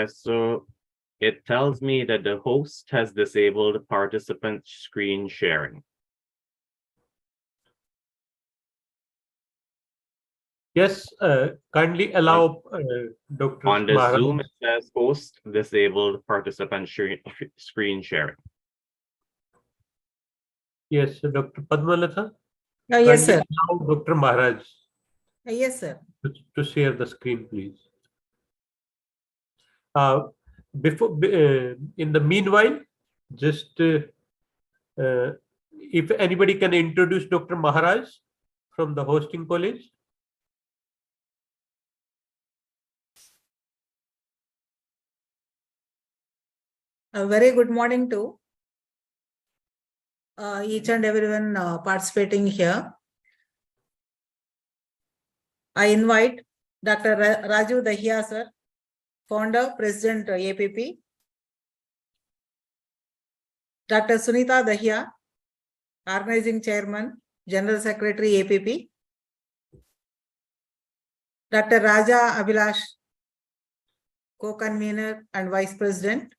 So it tells me that the host has disabled participant screen sharing. Yes, kindly allow Dr. On the Maharaj. Zoom, it says host disabled participant screen sharing. Yes, Dr. Padmalatha. Yes, sir. Allow Dr. Maharaj Yes, sir. to share the screen, please. In the meanwhile, just if anybody can introduce Dr. Maharaj from the hosting college. A very good morning to each and everyone participating here. I invite Dr. Raju Dahiya, sir, founder, president, APP. Dr. Sunita Dahiya, organizing chairman, general secretary, APP. Dr. Raja Abhilash, co-convener and vice president,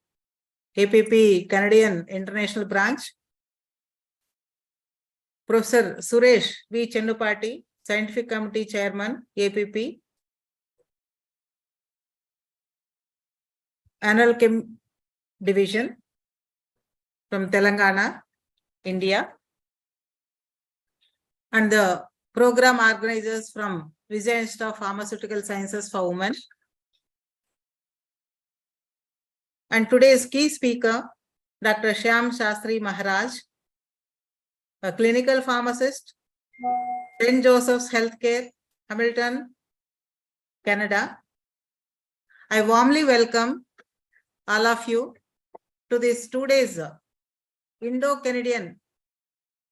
APP Canadian International Branch. Professor Suresh V. Chennupati, Scientific Committee Chairman, APP. Annual Chem Division from Telangana, India. And the program organizers from Vijay Institute of Pharmaceutical Sciences for Women. And today's key speaker, Dr. Shyam Shastri Maharaj, a clinical pharmacist, St. Joseph's Healthcare, Hamilton, Canada. I warmly welcome all of you to this 2 days Indo-Canadian,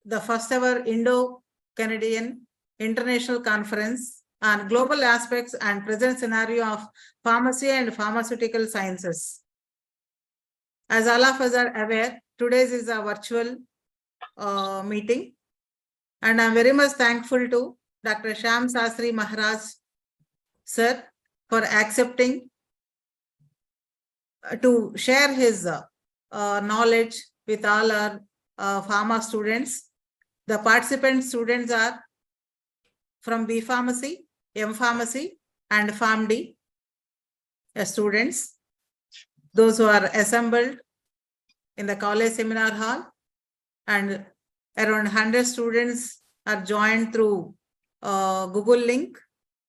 the first ever Indo-Canadian International Conference on Global Aspects and Present Scenario of Pharmacy and Pharmaceutical Sciences. As all of us are aware, today's is a virtual meeting, and I'm very much thankful to Dr. Shyam Shastri Maharaj, sir, for accepting to share his knowledge with all our pharma students. The participant students are from B Pharmacy, M Pharmacy, and PharmD students. Those who are assembled in the college seminar hall, and around 100 students are joined through Google link,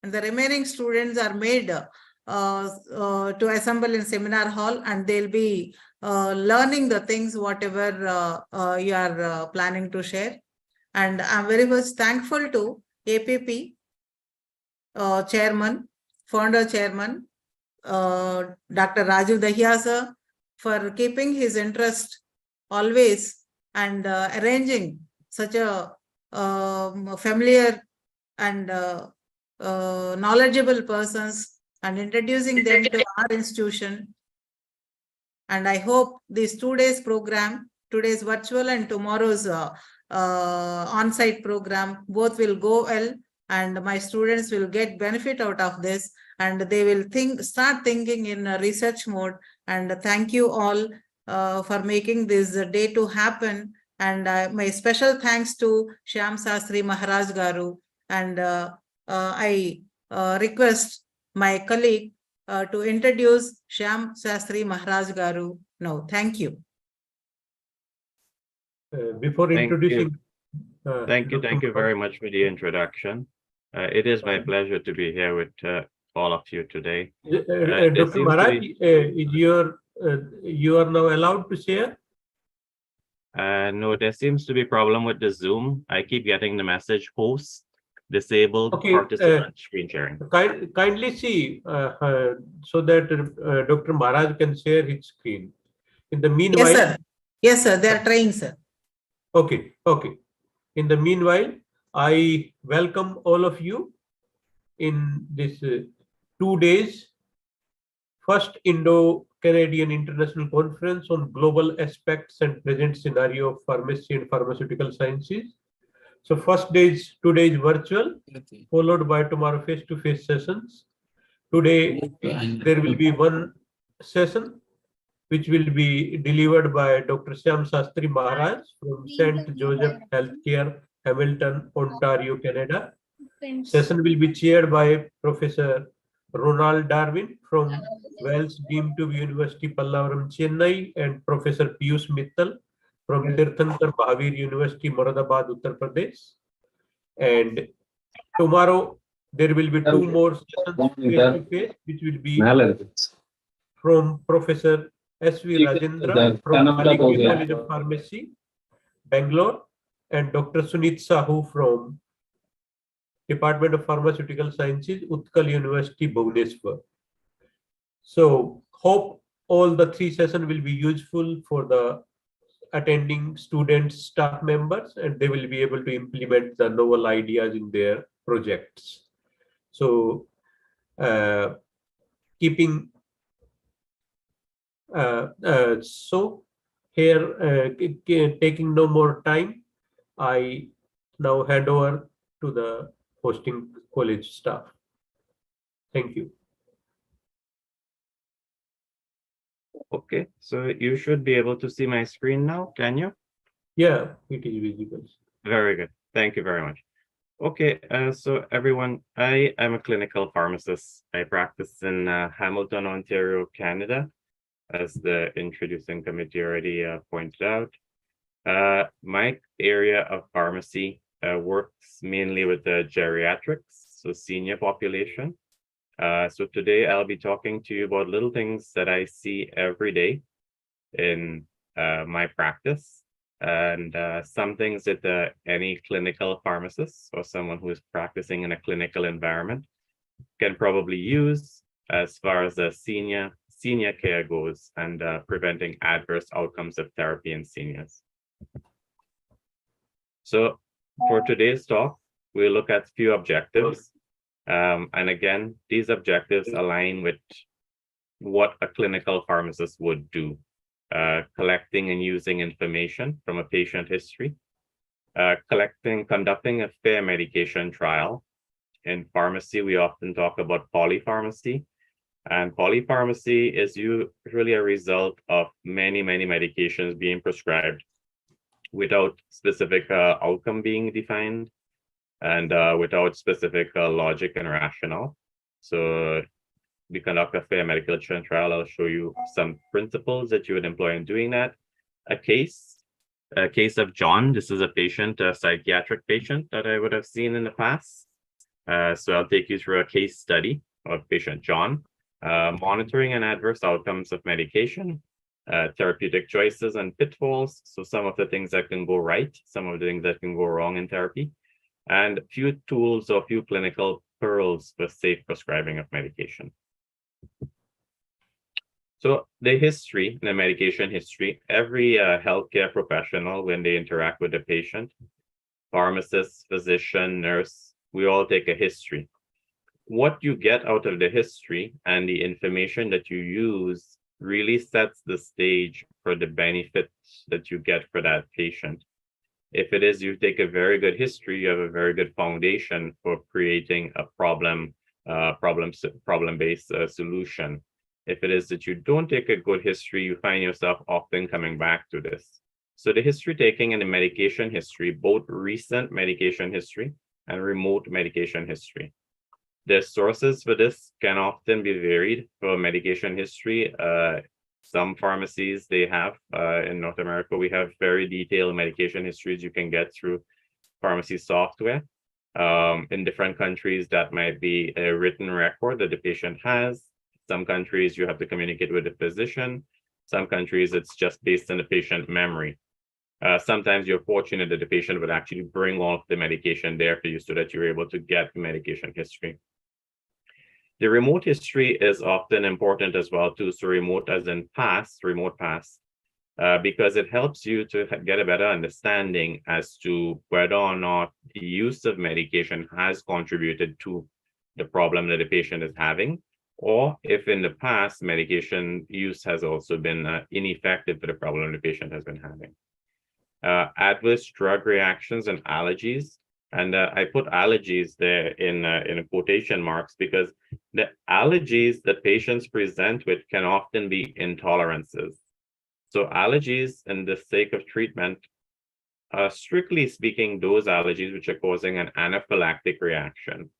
and the remaining students are made to assemble in seminar hall, and they'll be learning the things whatever you are planning to share. And I'm very much thankful to APP chairman, founder chairman, Dr. Raju Dahiya sir, for keeping his interest always and arranging such a familiar and knowledgeable persons and introducing them to our institution. And I hope this 2 days program, today's virtual and tomorrow's on-site program, both will go well, and my students will get benefit out of this, and they will start thinking in a research mode. And thank you all for making this day to happen. And my special thanks to Shyam Shastri Maharaj Garu. And I request my colleague to introduce Shyam Shastri Maharaj Garu now. Thank you. Before introducing... Thank you very much for the introduction. It is my pleasure to be here with all of you today. Dr. Maharaj, you are now allowed to share? No, there seems to be a problem with the Zoom. I keep getting the message host disabled participant screen sharing. Kindly see so that Dr. Maharaj can share his screen. In the meanwhile... Yes, sir. Yes, sir. They are trying, sir. Okay. In the meanwhile, I welcome all of you in this 2 days first Indo-Canadian International Conference on Global Aspects and Present Scenario of Pharmacy and Pharmaceutical Sciences. So first day is today is virtual, followed by tomorrow face-to-face sessions. Today there will be one session, which will be delivered by Dr. Shyam Shastri Maharaj from St. Joseph Healthcare, Hamilton, Ontario, Canada. Session will be chaired by Professor Ronald Darwin from Wells Deemed to be University, Pallavaram, Chennai, and Professor Piyush Mittal from Tirthankar Mahavir University, Moradabad, Uttar Pradesh. And tomorrow there will be two more sessions face-to-face, which will be from Professor S.V. Rajendra from Maliki College of Pharmacy, Bangalore, and Dr. Sunit Sahu from Department of Pharmaceutical Sciences, Utkal University, Bhubaneswar. So hope all the three sessions will be useful for the attending students, staff members, and they will be able to implement the novel ideas in their projects. So keeping so here taking no more time, I now hand over to the hosting college staff. Thank you. Okay, so you should be able to see my screen now, can you? Yeah, it is visible. Very good. Thank you very much. Okay, so everyone, I am a clinical pharmacist. I practice in Hamilton, Ontario, Canada, as the introducing committee already pointed out. My area of pharmacy works mainly with the geriatrics, so senior population. So today I'll be talking to you about little things that I see every day in my practice, and some things that any clinical pharmacist or someone who is practicing in a clinical environment can probably use as far as the senior care goes, and preventing adverse outcomes of therapy in seniors. So for today's talk, we'll look at a few objectives. And again, these objectives align with what a clinical pharmacist would do, collecting and using information from a patient history, conducting a fair medication trial. In pharmacy, we often talk about polypharmacy, and polypharmacy is usually a result of many medications being prescribed without specific outcome being defined, and without specific logic and rationale. So we conduct a fair medical trial. I'll show you some principles that you would employ in doing that. A case of John. This is a patient, a psychiatric patient that I would have seen in the past. So I'll take you through a case study of patient John, monitoring and adverse outcomes of medication, therapeutic choices and pitfalls. So some of the things that can go right, some of the things that can go wrong in therapy, and a few tools or few clinical pearls for safe prescribing of medication. So the history, the medication history, every healthcare professional, when they interact with the patient, pharmacist, physician, nurse, we all take a history. What you get out of the history and the information that you use really sets the stage for the benefits that you get for that patient. If it is you take a very good history, you have a very good foundation for creating a problem-based solution. If it is that you don't take a good history, you find yourself often coming back to this. So the history taking and the medication history, both recent medication history and remote medication history. The sources for this can often be varied. For medication history, some pharmacies they have, in North America, we have very detailed medication histories you can get through pharmacy software. In different countries, that might be a written record that the patient has. Some countries you have to communicate with the physician. Some countries it's just based on the patient memory. Sometimes you're fortunate that the patient would actually bring all of the medication there for you so that you're able to get the medication history. The remote history is often important as well too. So remote as in past, remote past, because it helps you to get a better understanding as to whether or not the use of medication has contributed to the problem that the patient is having, or if in the past medication use has also been ineffective for the problem the patient has been having. Adverse drug reactions and allergies And I put allergies there in quotation marks because the allergies that patients present with can often be intolerances. So allergies, in the sake of treatment, strictly speaking, those allergies which are causing an anaphylactic reaction.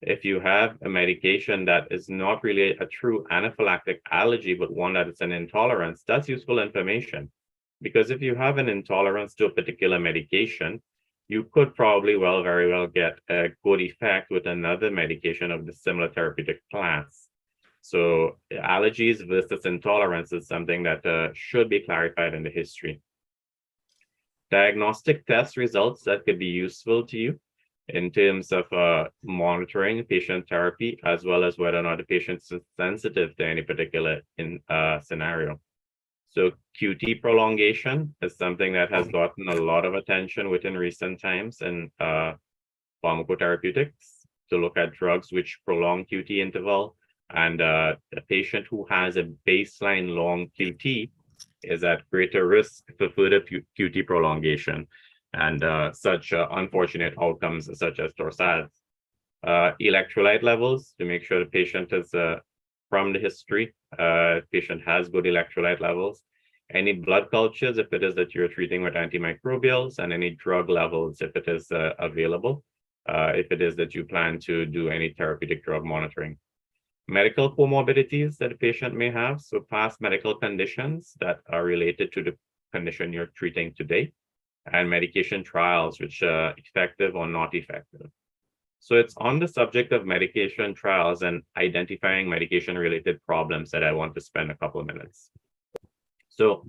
If you have a medication that is not really a true anaphylactic allergy, but one that is an intolerance, that's useful information. Because if you have an intolerance to a particular medication, you could probably very well get a good effect with another medication of the similar therapeutic class. So allergies versus intolerance is something that should be clarified in the history. Diagnostic test results that could be useful to you in terms of monitoring patient therapy, as well as whether or not the patient is sensitive to any particular scenario. So QT prolongation is something that has gotten a lot of attention within recent times in pharmacotherapeutics to look at drugs which prolong QT interval. And a patient who has a baseline long QT is at greater risk for further QT prolongation and such unfortunate outcomes such as torsades. Electrolyte levels to make sure the patient is from the history, patient has good electrolyte levels. Any blood cultures, if it is that you're treating with antimicrobials, and any drug levels, if it is available, if it is that you plan to do any therapeutic drug monitoring. Medical comorbidities that a patient may have, so past medical conditions that are related to the condition you're treating today, and medication trials, which are effective or not effective. So it's on the subject of medication trials and identifying medication-related problems that I want to spend a couple of minutes. So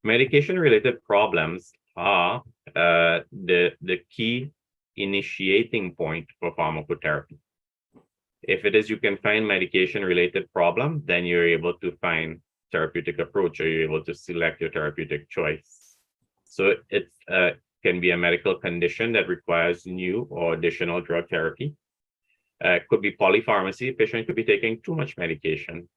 medication-related problems are the key initiating point for pharmacotherapy. If it is you can find medication-related problem, then you're able to find therapeutic approach, or you're able to select your therapeutic choice. So it can be a medical condition that requires new or additional drug therapy. It could be polypharmacy. Patient could be taking too much medication.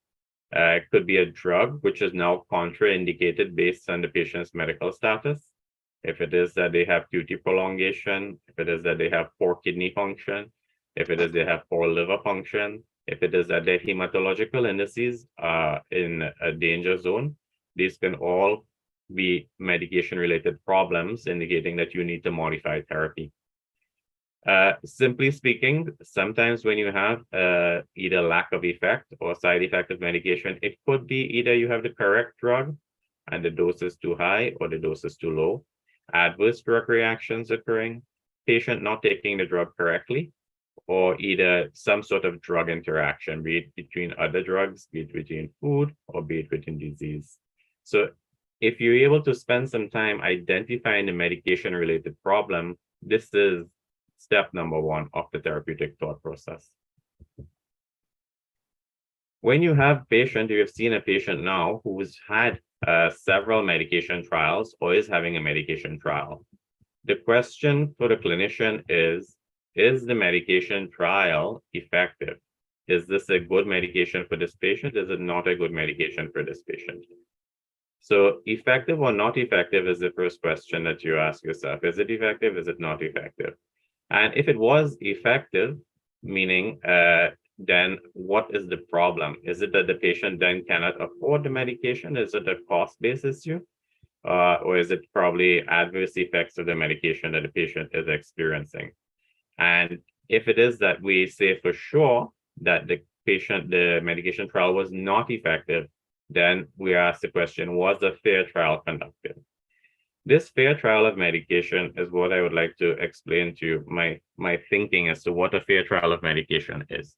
It could be a drug which is now contraindicated based on the patient's medical status. If it is that they have QT prolongation, if it is that they have poor kidney function, if it is they have poor liver function, if it is that their hematological indices are in a danger zone, these can all be medication-related problems indicating that you need to modify therapy. Simply speaking, sometimes when you have either lack of effect or side effect of medication, it could be either you have the correct drug and the dose is too high or the dose is too low, adverse drug reactions occurring, patient not taking the drug correctly, or either some sort of drug interaction, be it between other drugs, be it between food, or be it within disease. So if you're able to spend some time identifying the medication-related problem, this is step number one of the therapeutic thought process. When you have patient, you have seen a patient now who's had several medication trials or is having a medication trial. The question for the clinician is the medication trial effective? Is this a good medication for this patient? Is it not a good medication for this patient? So effective or not effective is the first question that you ask yourself. Is it effective? Is it not effective? And if it was effective, meaning then what is the problem? Is it that the patient then cannot afford the medication? Is it a cost-based issue? Or is it probably adverse effects of the medication that the patient is experiencing? And if it is that we say for sure that the medication trial was not effective, then we ask the question, was a fair trial conducted? This fair trial of medication is what I would like to explain to you, my thinking as to what a fair trial of medication is.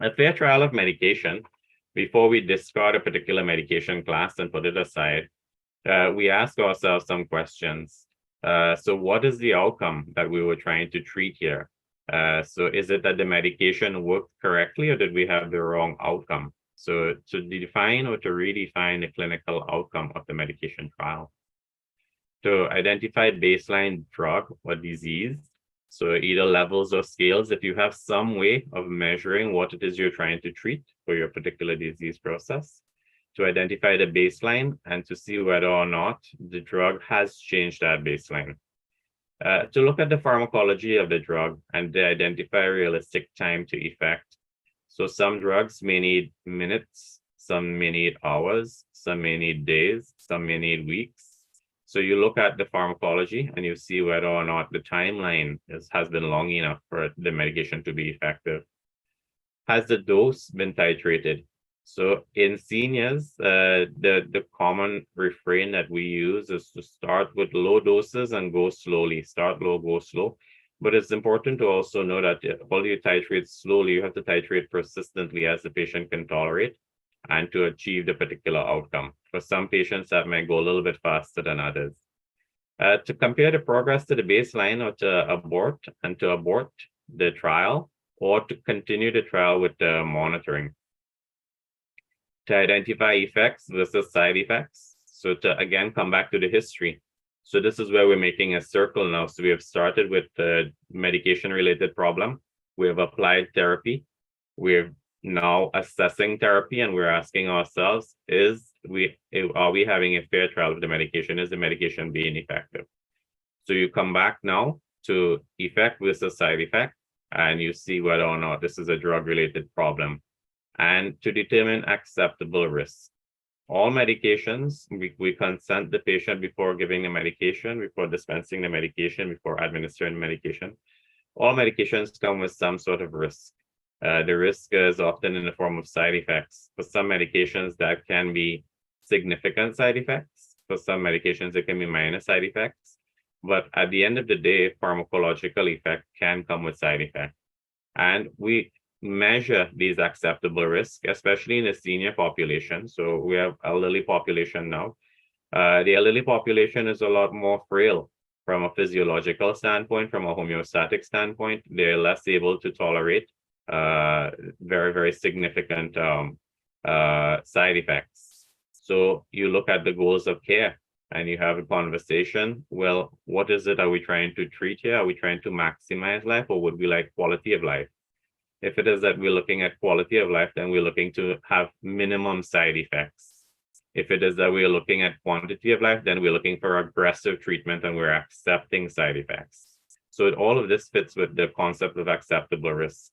A fair trial of medication, before we discard a particular medication class and put it aside, we ask ourselves some questions. So what is the outcome that we were trying to treat here? So is it that the medication worked correctly, or did we have the wrong outcome? So to define or to redefine the clinical outcome of the medication trial. To identify baseline drug or disease, so either levels or scales, if you have some way of measuring what it is you're trying to treat for your particular disease process, to identify the baseline and to see whether or not the drug has changed that baseline. to look at the pharmacology of the drug and to identify realistic time to effect. So some drugs may need minutes, some may need hours, some may need days, some may need weeks. So you look at the pharmacology and you see whether or not the timeline has been long enough for the medication to be effective. Has the dose been titrated? So in seniors, the common refrain that we use is to start with low doses and go slowly. Start low, go slow. But it's important to also know that while you titrate slowly, you have to titrate persistently as the patient can tolerate and to achieve the particular outcome. For some patients, that might go a little bit faster than others. To compare the progress to the baseline or to abort the trial or to continue the trial with the monitoring. To identify effects versus side effects. So to again come back to the history. So this is where we're making a circle now. So we have started with the medication-related problem. We have applied therapy. We're now assessing therapy, and we're asking ourselves, are we having a fair trial of the medication? Is the medication being effective? So you come back now to effect versus side effect, and you see whether or not this is a drug-related problem. And to determine acceptable risk. All medications, we consent the patient before giving the medication, before dispensing the medication, before administering the medication. All medications come with some sort of risk. The risk is often in the form of side effects. For some medications, that can be significant side effects. For some medications, it can be minor side effects. But at the end of the day, pharmacological effect can come with side effects. And we measure these acceptable risks, especially in the senior population. So we have elderly population now. The elderly population is a lot more frail from a physiological standpoint, from a homeostatic standpoint. They're less able to tolerate very, very significant side effects. So you look at the goals of care and you have a conversation. Well, what is it are we trying to treat here? Are we trying to maximize life, or would we like quality of life? If it is that we're looking at quality of life, then we're looking to have minimum side effects. If it is that we're looking at quantity of life, then we're looking for aggressive treatment and we're accepting side effects. So all of this fits with the concept of acceptable risk.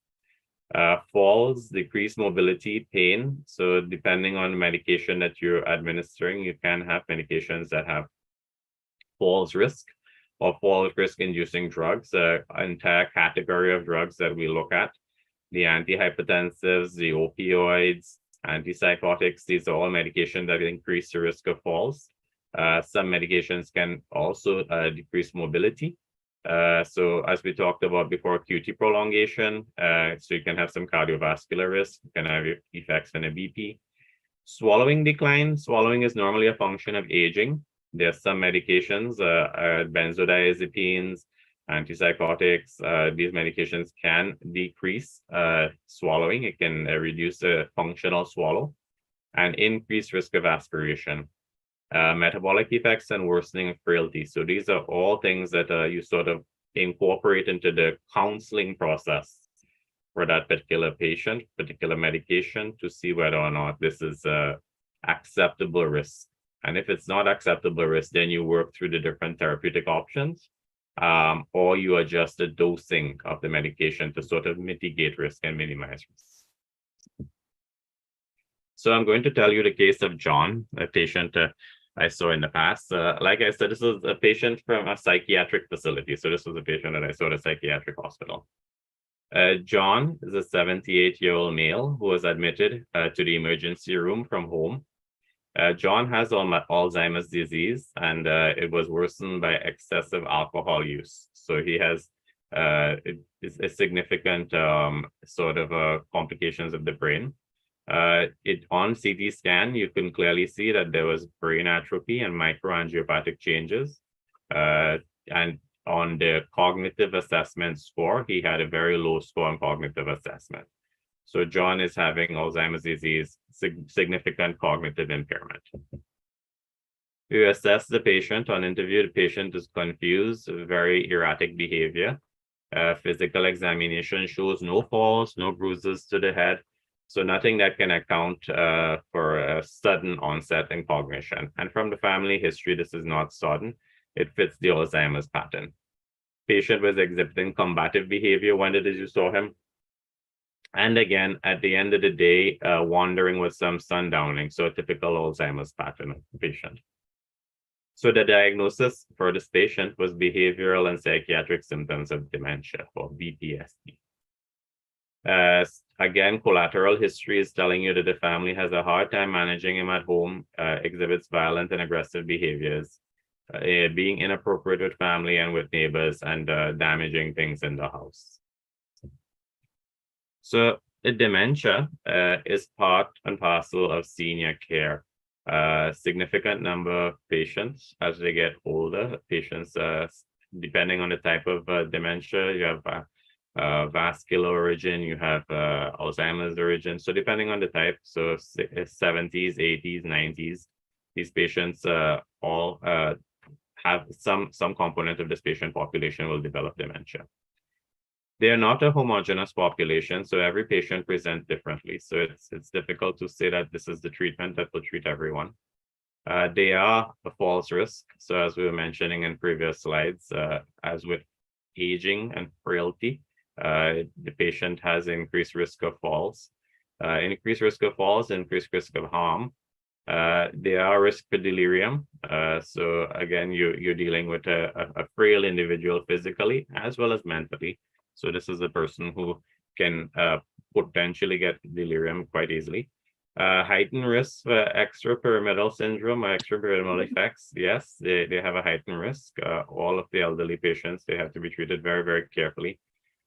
Falls, decreased mobility, pain. So depending on the medication that you're administering, you can have medications that have falls risk or falls risk inducing drugs, an entire category of drugs that we look at. The antihypertensives, the opioids, antipsychotics, these are all medications that increase the risk of falls. Some medications can also decrease mobility. So as we talked about before, QT prolongation, so you can have some cardiovascular risk, you can have effects on a BP. Swallowing decline, swallowing is normally a function of aging. There are some medications, benzodiazepines, antipsychotics, these medications can decrease swallowing. It can reduce the functional swallow and increase risk of aspiration. Metabolic effects and worsening of frailty. So these are all things that you sort of incorporate into the counseling process for that particular patient, particular medication, to see whether or not this is acceptable risk. And if it's not acceptable risk, then you work through the different therapeutic options, or you adjust the dosing of the medication to sort of mitigate risk and minimize risk. So I'm going to tell you the case of John, a patient I saw in the past. Like I said, this was a patient from a psychiatric facility. So this was a patient that I saw at a psychiatric hospital. John is a 78-year-old male who was admitted to the emergency room from home. John has Alzheimer's disease, and it was worsened by excessive alcohol use. So he has a significant sort of complications of the brain. On CT scan, you can clearly see that there was brain atrophy and microangiopathic changes. And on the cognitive assessment score, he had a very low score on cognitive assessment. So John is having Alzheimer's disease, significant cognitive impairment. We assess the patient. On interview, the patient is confused, very erratic behavior. Physical examination shows no falls, no bruises to the head. So nothing that can account for a sudden onset in cognition. And from the family history, this is not sudden. It fits the Alzheimer's pattern. patient was exhibiting combative behavior when it is you saw him. And again, at the end of the day, wandering with some sundowning, so a typical Alzheimer's pattern of the patient. So the diagnosis for this patient was behavioral and psychiatric symptoms of dementia, or BPSD. Again, collateral history is telling you that the family has a hard time managing him at home, exhibits violent and aggressive behaviors, being inappropriate with family and with neighbors, and damaging things in the house. So dementia is part and parcel of senior care. Significant number of patients as they get older, patients, depending on the type of dementia, you have vascular origin, you have Alzheimer's origin. So depending on the type, so 70s, 80s, 90s, these patients all have some component of this patient population will develop dementia. They are not a homogeneous population, so every patient presents differently. So it's difficult to say that this is the treatment that will treat everyone. They are a false risk. So as we were mentioning in previous slides, as with aging and frailty, the patient has increased risk of falls. Increased risk of falls, increased risk of harm. They are risk for delirium. So again, you're dealing with a frail individual physically as well as mentally. So this is a person who can potentially get delirium quite easily. Heightened risk for extrapyramidal syndrome or extrapyramidal effects. Yes, they have a heightened risk. All of the elderly patients, they have to be treated very, very carefully,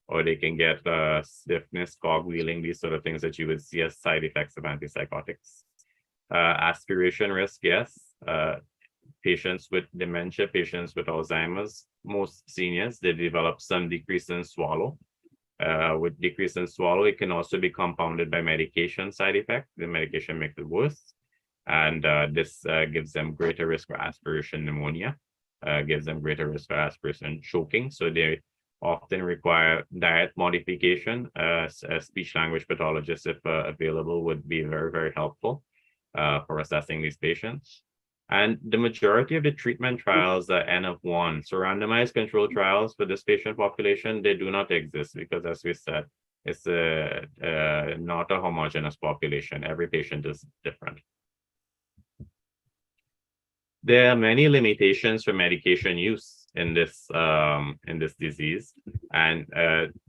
or they can get stiffness, cogwheeling, these sort of things that you would see as side effects of antipsychotics. Aspiration risk, yes. Patients with dementia, patients with Alzheimer's, most seniors, they develop some decrease in swallow. With decrease in swallow, it can also be compounded by medication side effect. The medication makes it worse. And this gives them greater risk for aspiration pneumonia, gives them greater risk for aspiration choking. So they often require diet modification. A speech language pathologist, if available, would be very, very helpful for assessing these patients. And the majority of the treatment trials are N of 1. So randomized controlled trials for this patient population, they do not exist because, as we said, it's not a homogeneous population. Every patient is different. There are many limitations for medication use in this disease. And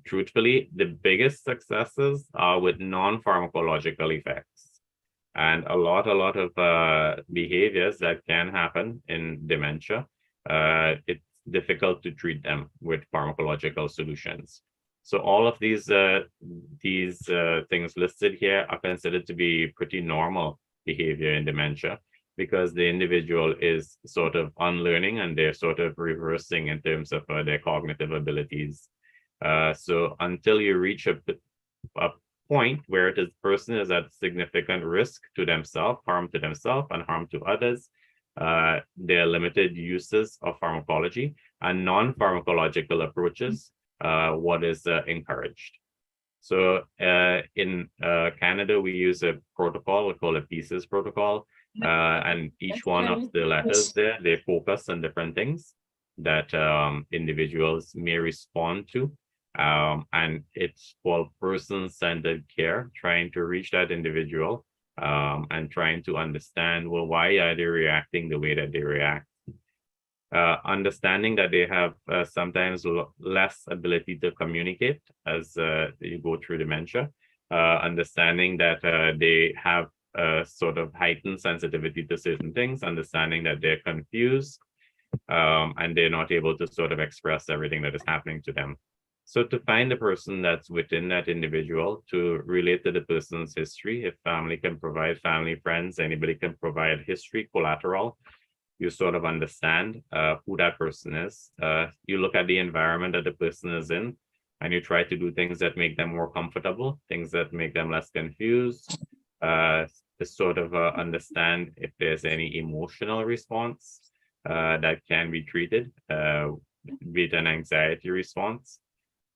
truthfully, the biggest successes are with non-pharmacological effects. And a lot of behaviors that can happen in dementia, it's difficult to treat them with pharmacological solutions. So all of these things listed here are considered to be pretty normal behavior in dementia, because the individual is sort of unlearning and they're sort of reversing in terms of their cognitive abilities. So until you reach a point where the person is at significant risk to themselves, harm to themselves and harm to others, there are limited uses of pharmacology, and non-pharmacological approaches what is encouraged. So in Canada, we use a protocol, we call it PIECES protocol, and each one of the letters there, they focus on different things that individuals may respond to. And it's called person-centered care, trying to reach that individual and trying to understand, well, why are they reacting the way that they react? Understanding that they have sometimes less ability to communicate as you go through dementia, understanding that they have sort of heightened sensitivity to certain things, understanding that they're confused and they're not able to sort of express everything that is happening to them. So to find the person that's within that individual, to relate to the person's history, if family can provide, family, friends, anybody can provide history, collateral, you sort of understand who that person is. You look at the environment that the person is in, and you try to do things that make them more comfortable, things that make them less confused, to sort of understand if there's any emotional response that can be treated, be it an anxiety response,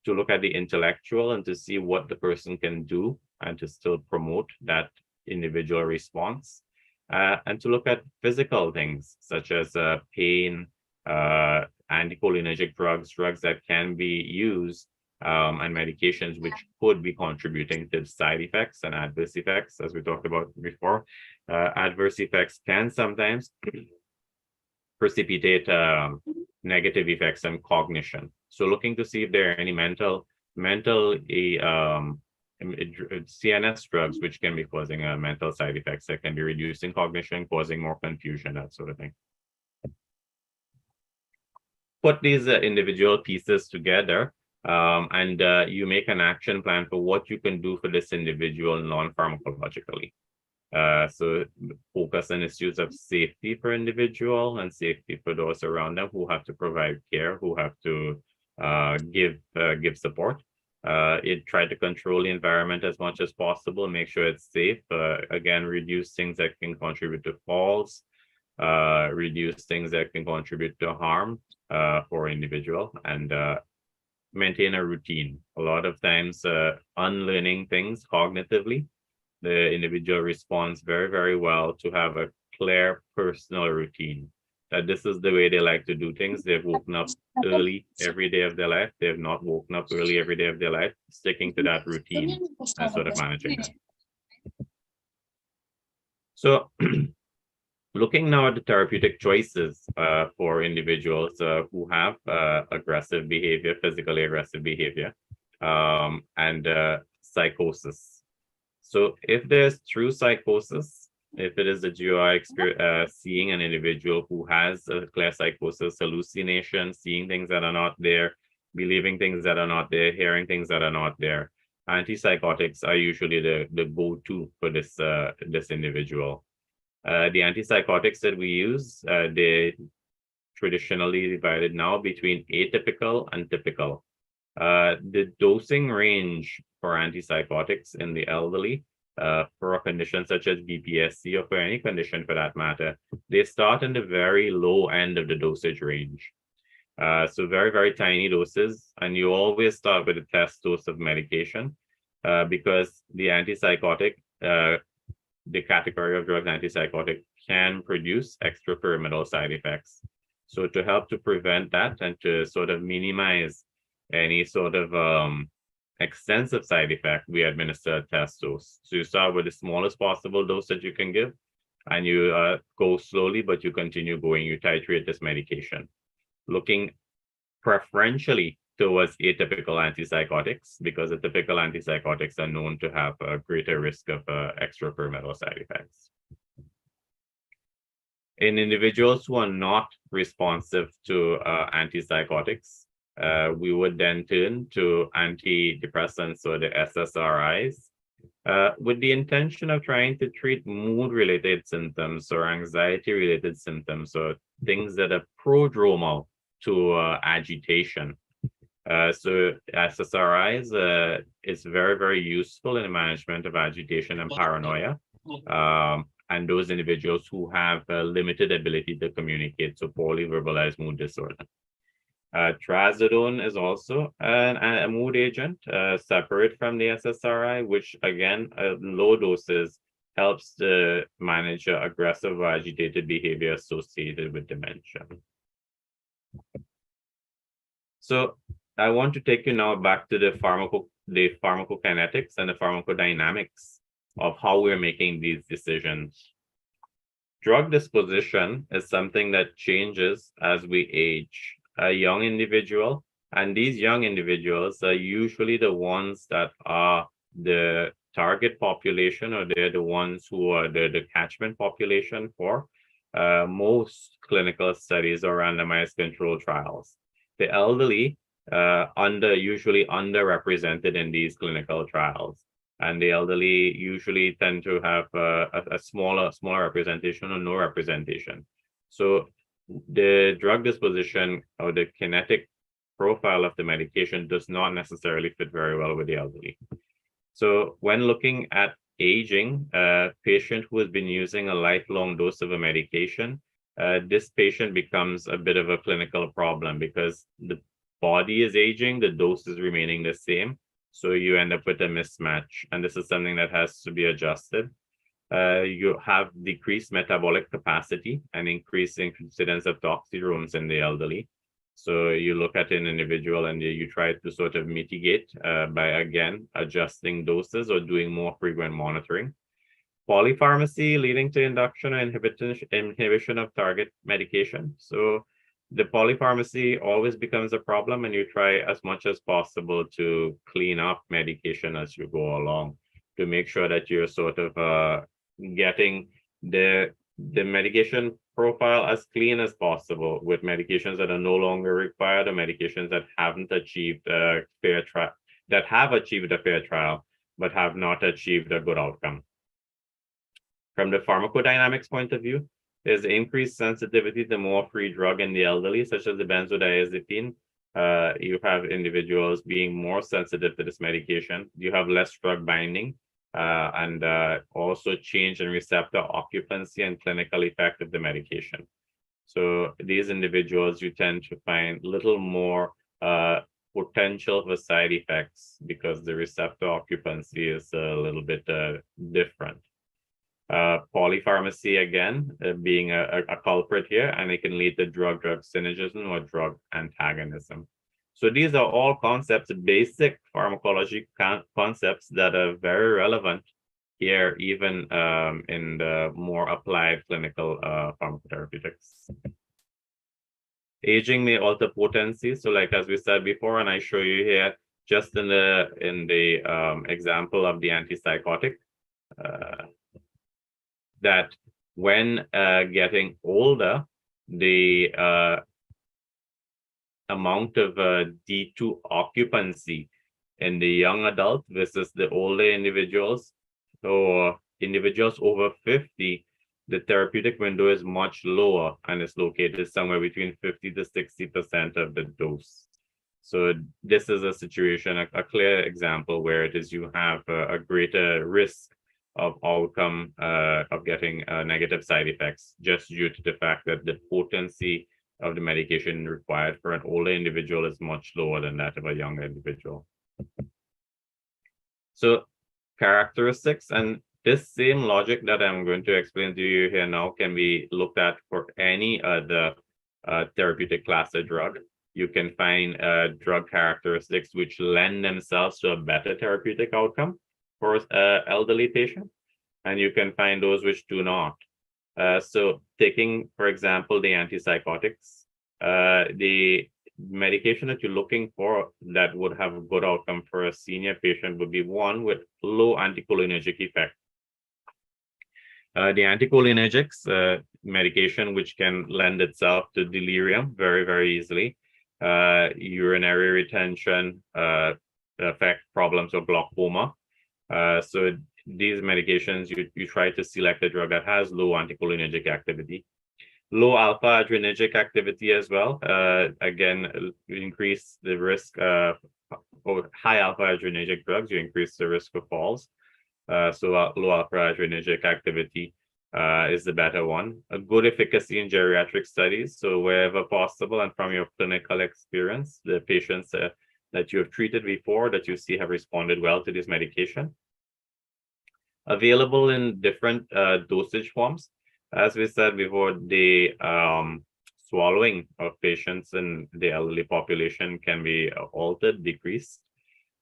to look at the intellectual and to see what the person can do and to still promote that individual response, and to look at physical things such as pain, anticholinergic drugs, drugs that can be used, and medications which could be contributing to side effects and adverse effects, as we talked about before. Adverse effects can sometimes precipitate negative effects on cognition. So looking to see if there are any mental CNS drugs which can be causing mental side effects that can be reducing cognition, causing more confusion, that sort of thing. Put these individual pieces together, and you make an action plan for what you can do for this individual non-pharmacologically. So focus on issues of safety for individual and safety for those around them who have to provide care, who have to give support. It try to control the environment as much as possible, make sure it's safe. Again, reduce things that can contribute to falls, reduce things that can contribute to harm for individual, and maintain a routine. A lot of times, unlearning things cognitively, the individual responds very, very well to have a clear personal routine. That this is the way they like to do things. They've woken up early every day of their life. They have not woken up early every day of their life, sticking to that routine and sort of managing that. So looking now at the therapeutic choices for individuals who have aggressive behavior, physically aggressive behavior, and psychosis. So if there's true psychosis, if it is the GUI seeing an individual who has a clear psychosis, hallucination, seeing things that are not there, believing things that are not there, hearing things that are not there, antipsychotics are usually the go-to for this individual. The antipsychotics that we use, they traditionally divided now between atypical and typical. The dosing range for antipsychotics in the elderly, for a condition such as BPSC or for any condition for that matter, they start in the very low end of the dosage range. So very, very tiny doses, and you always start with a test dose of medication because the antipsychotic, the category of drugs antipsychotic can produce extrapyramidal side effects. So to help to prevent that and to sort of minimize any sort of extensive side effect, we administer a test dose. So you start with the smallest possible dose that you can give, and you go slowly, but you continue going, you titrate this medication. Looking preferentially towards atypical antipsychotics, because the typical antipsychotics are known to have a greater risk of extrapyramidal side effects. In individuals who are not responsive to antipsychotics, we would then turn to antidepressants or the SSRIs with the intention of trying to treat mood-related symptoms or anxiety-related symptoms or things that are prodromal to agitation. So SSRIs is very, very useful in the management of agitation and paranoia. And those individuals who have a limited ability to communicate, so poorly verbalized mood disorder. Trazodone is also a mood agent separate from the SSRI, which again, low doses helps to manage aggressive or agitated behavior associated with dementia. So I want to take you now back to the pharmacokinetics and the pharmacodynamics of how we're making these decisions. Drug disposition is something that changes as we age. A young individual, and these young individuals are usually the ones that are the target population, or they're the ones who are the catchment population for most clinical studies or randomized control trials. The elderly usually underrepresented in these clinical trials, and the elderly usually tend to have a smaller representation or no representation. So the drug disposition or the kinetic profile of the medication does not necessarily fit very well with the elderly. So when looking at aging, a patient who has been using a lifelong dose of a medication, this patient becomes a bit of a clinical problem because the body is aging, the dose is remaining the same. So you end up with a mismatch, and this is something that has to be adjusted. You have decreased metabolic capacity and increasing incidence of toxidromes in the elderly. So you look at an individual and you try to sort of mitigate by, again, adjusting doses or doing more frequent monitoring. Polypharmacy leading to induction or inhibition of target medication. So the polypharmacy always becomes a problem, and you try as much as possible to clean up medication as you go along to make sure that you're sort of getting the medication profile as clean as possible with medications that are no longer required or medications that haven't achieved a fair trial, that have achieved a fair trial, but have not achieved a good outcome. From the pharmacodynamics point of view, there's increased sensitivity to more free drug in the elderly, such as the benzodiazepine. You have individuals being more sensitive to this medication. You have less drug binding and also change in receptor occupancy and clinical effect of the medication. So these individuals, you tend to find little more potential for side effects because the receptor occupancy is a little bit different. Polypharmacy, again, being a culprit here, and it can lead to drug-drug synergism or drug antagonism. So these are all concepts, basic pharmacology concepts that are very relevant here, even in the more applied clinical pharmacotherapeutics. Aging may alter potency. So like as we said before, and I show you here, just in the example of the antipsychotic, that when getting older, the amount of D2 occupancy in the young adult versus the older individuals, or individuals over 50, the therapeutic window is much lower and it's located somewhere between 50 to 60% of the dose. So this is a situation, a clear example where it is you have a greater risk of outcome of getting negative side effects just due to the fact that the potency of the medication required for an older individual is much lower than that of a younger individual. So characteristics, and this same logic that I'm going to explain to you here now can be looked at for any other therapeutic class of drug. You can find drug characteristics which lend themselves to a better therapeutic outcome for elderly patient, and you can find those which do not. So taking, for example, the antipsychotics, the medication that you're looking for that would have a good outcome for a senior patient would be one with low anticholinergic effect. The anticholinergics medication, which can lend itself to delirium very, very easily, urinary retention, affect problems of glaucoma. So these medications, you try to select a drug that has low anticholinergic activity. Low alpha adrenergic activity as well. Again, increase the risk of high alpha adrenergic drugs, you increase the risk of falls. So low alpha adrenergic activity is the better one. A good efficacy in geriatric studies. So wherever possible and from your clinical experience, the patients that you have treated before that you see have responded well to this medication. Available in different dosage forms. As we said before, the swallowing of patients in the elderly population can be altered, decreased.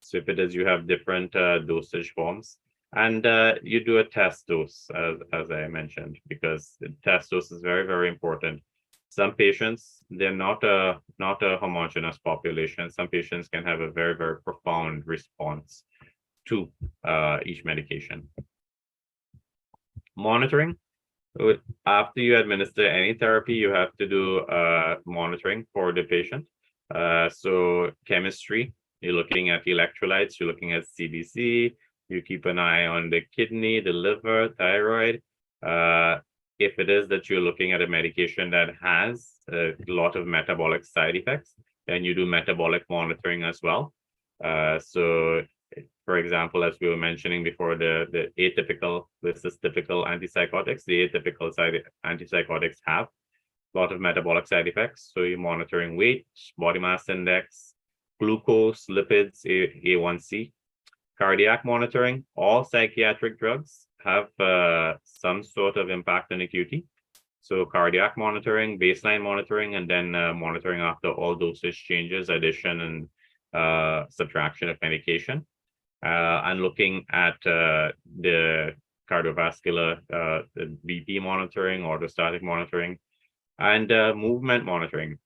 So if it is, you have different dosage forms. And you do a test dose, as I mentioned, because the test dose is very, very important. Some patients, they're not a homogeneous population. Some patients can have a very, very profound response to each medication. Monitoring. After you administer any therapy, you have to do monitoring for the patient. So chemistry, you're looking at electrolytes, you're looking at CBC, you keep an eye on the kidney, the liver, thyroid. If it is that you're looking at a medication that has a lot of metabolic side effects, then you do metabolic monitoring as well. So for example, as we were mentioning before, the atypical versus typical antipsychotics, the atypical antipsychotics have a lot of metabolic side effects. So you're monitoring weight, body mass index, glucose, lipids, A1C. Cardiac monitoring. All psychiatric drugs have some sort of impact on acuity. So cardiac monitoring, baseline monitoring, and then monitoring after all dosage changes, addition and subtraction of medication, and looking at the cardiovascular, the BP monitoring, orthostatic monitoring, and movement monitoring.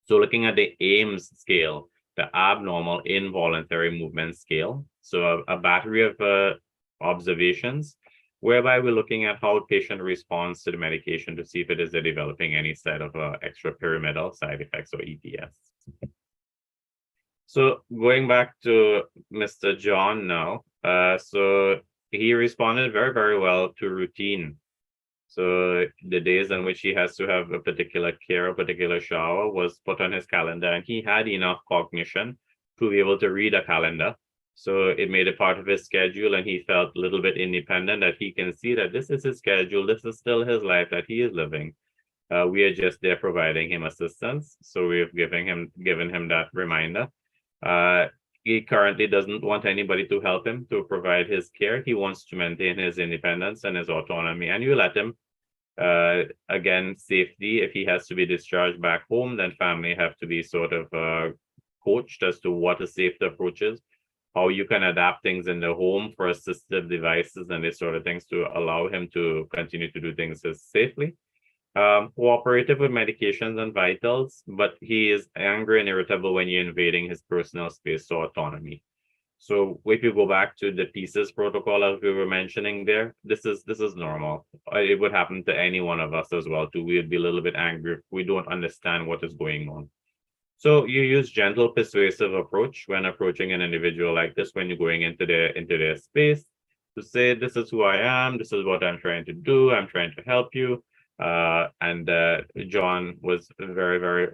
So looking at the AIMS scale, the abnormal involuntary movement scale. So a battery of observations whereby we're looking at how patient responds to the medication to see if it is developing any set of extrapyramidal side effects or EPS. So going back to Mr. John now, so he responded very, very well to routine. So the days in which he has to have a particular care, a particular shower was put on his calendar, and he had enough cognition to be able to read a calendar. So it made it part of his schedule, and he felt a little bit independent that he can see that this is his schedule, this is still his life that he is living. We are just there providing him assistance. So we've given him that reminder. He currently doesn't want anybody to help him to provide his care. He wants to maintain his independence and his autonomy, and you let him. Again, safety, if he has to be discharged back home, then family have to be sort of coached as to what a safe approach is, how you can adapt things in the home for assistive devices and this sort of things to allow him to continue to do things safely. Cooperative with medications and vitals, but he is angry and irritable when you're invading his personal space or autonomy. So if you go back to the pieces protocol as we were mentioning there, this is normal. It would happen to any one of us as well too. We would be a little bit angry if we don't understand what is going on. So you use gentle, persuasive approach when approaching an individual like this, when you're going into their space, to say, this is who I am, this is what I'm trying to do, I'm trying to help you. And John was very, very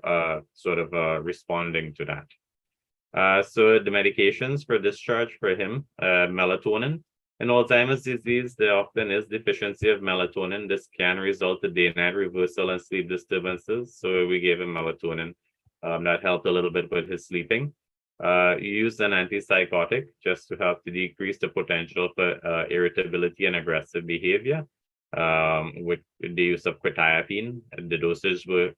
sort of responding to that. So the medications for discharge for him, melatonin. In Alzheimer's disease, there often is deficiency of melatonin. This can result in day-night reversal and sleep disturbances. So we gave him melatonin. That helped a little bit with his sleeping. Used an antipsychotic just to help to decrease the potential for irritability and aggressive behavior. With the use of quetiapine, the doses were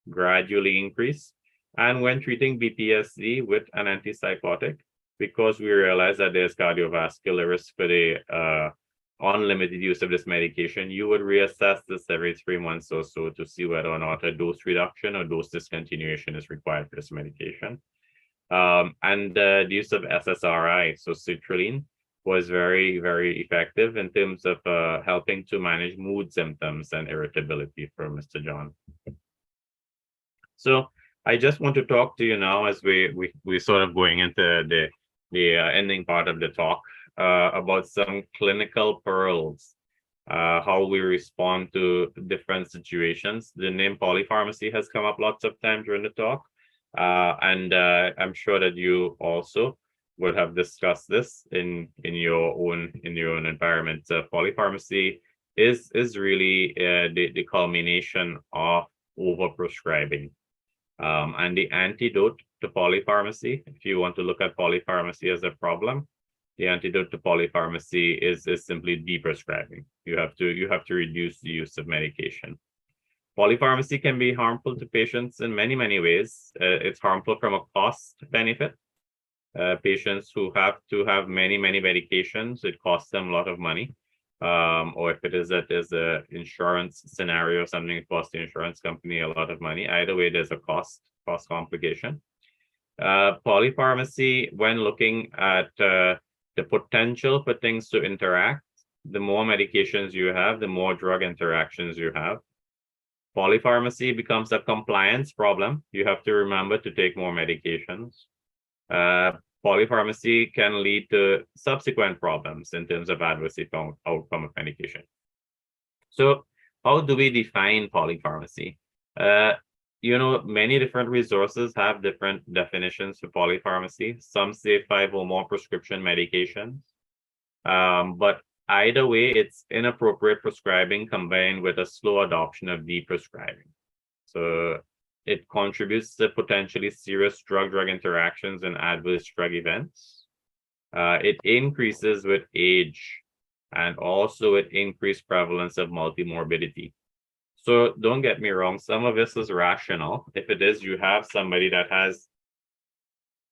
gradually increased. And when treating BPSD with an antipsychotic, because we realize that there's cardiovascular risk for the unlimited use of this medication, you would reassess this every 3 months or so to see whether or not a dose reduction or dose discontinuation is required for this medication. And the use of SSRI, so citrulline, was very, very effective in terms of helping to manage mood symptoms and irritability for Mr. John. So I just want to talk to you now as we sort of going into the ending part of the talk about some clinical pearls, how we respond to different situations. The name polypharmacy has come up lots of times during the talk, and I'm sure that you also would have discussed this in your own environment. Polypharmacy is really the culmination of overprescribing. And the antidote to polypharmacy, if you want to look at polypharmacy as a problem, the antidote to polypharmacy is simply deprescribing. You have to reduce the use of medication. Polypharmacy can be harmful to patients in many, many ways. It's harmful from a cost benefit. Patients who have to have many, many medications, it costs them a lot of money. Or if it is that there's an insurance scenario, something that costs the insurance company a lot of money. Either way, there's a cost complication. Polypharmacy, when looking at the potential for things to interact, the more medications you have, the more drug interactions you have. Polypharmacy becomes a compliance problem. You have to remember to take more medications. Polypharmacy can lead to subsequent problems in terms of adverse outcome of medication. So how do we define polypharmacy? Many different resources have different definitions for polypharmacy. Some say 5 or more prescription medications. But either way, it's inappropriate prescribing combined with a slow adoption of deprescribing. So it contributes to potentially serious drug-drug interactions and adverse drug events. It increases with age, and also it increased prevalence of multimorbidity. So don't get me wrong, some of this is rational. If it is, you have somebody that has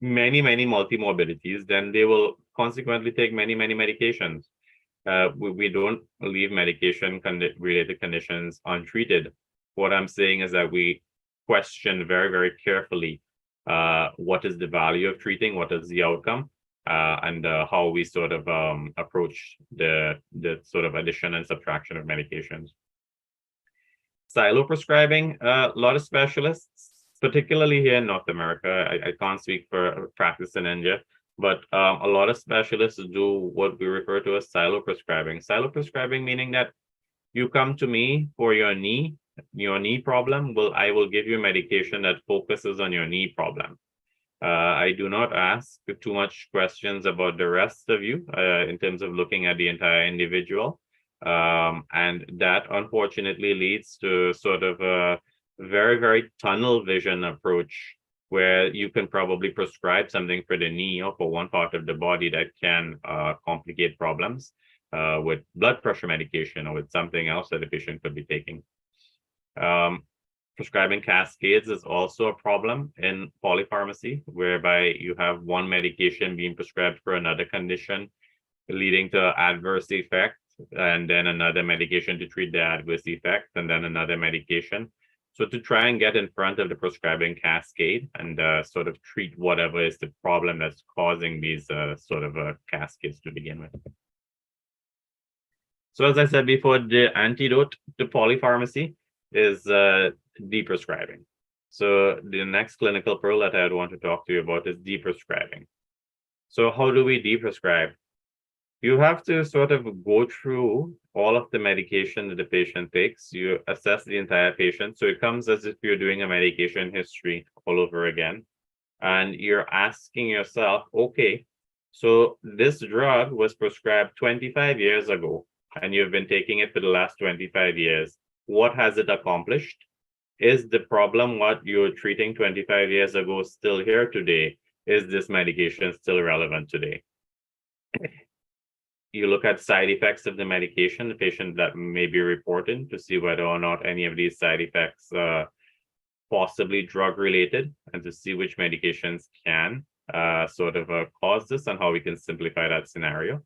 many multimorbidities, then they will consequently take many medications. We don't leave medication related conditions untreated. What I'm saying is that we question very carefully what is the value of treating, what is the outcome, and how we sort of approach the sort of addition and subtraction of medications. Silo prescribing, a lot of specialists, particularly here in North America, I can't speak for practice in India, but a lot of specialists do what we refer to as silo prescribing. Silo prescribing meaning that you come to me for your knee problem. Well, I will give you medication that focuses on your knee problem. I do not ask too much questions about the rest of you in terms of looking at the entire individual. And that unfortunately leads to sort of a very tunnel vision approach where you can probably prescribe something for the knee or for one part of the body that can complicate problems with blood pressure medication or with something else that the patient could be taking. Prescribing cascades is also a problem in polypharmacy, whereby you have one medication being prescribed for another condition, leading to adverse effect, and then another medication to treat the adverse effect, and then another medication. So to try and get in front of the prescribing cascade and sort of treat whatever is the problem that's causing these sort of cascades to begin with. So as I said before, the antidote to polypharmacy is deprescribing. So the next clinical pearl that I'd want to talk to you about is deprescribing. So how do we deprescribe? You have to sort of go through all of the medication that the patient takes. You assess the entire patient. So it comes as if you're doing a medication history all over again. And you're asking yourself, okay, so this drug was prescribed 25 years ago, and you've been taking it for the last 25 years. What has it accomplished? Is the problem what you're treating 25 years ago still here today? Is this medication still relevant today? You look at side effects of the medication, the patient that may be reporting, to see whether or not any of these side effects possibly drug related, and to see which medications can sort of cause this and how we can simplify that scenario.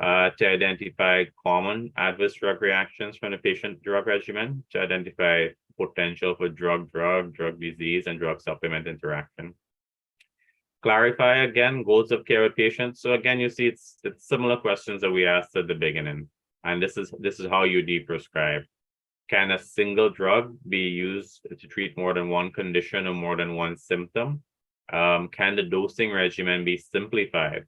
To identify common adverse drug reactions from the patient drug regimen, to identify potential for drug disease, and drug supplement interaction. Clarify again goals of care with patients. So again, you see it's similar questions that we asked at the beginning, and this is how you deprescribe. Can a single drug be used to treat more than one condition or more than one symptom? Can the dosing regimen be simplified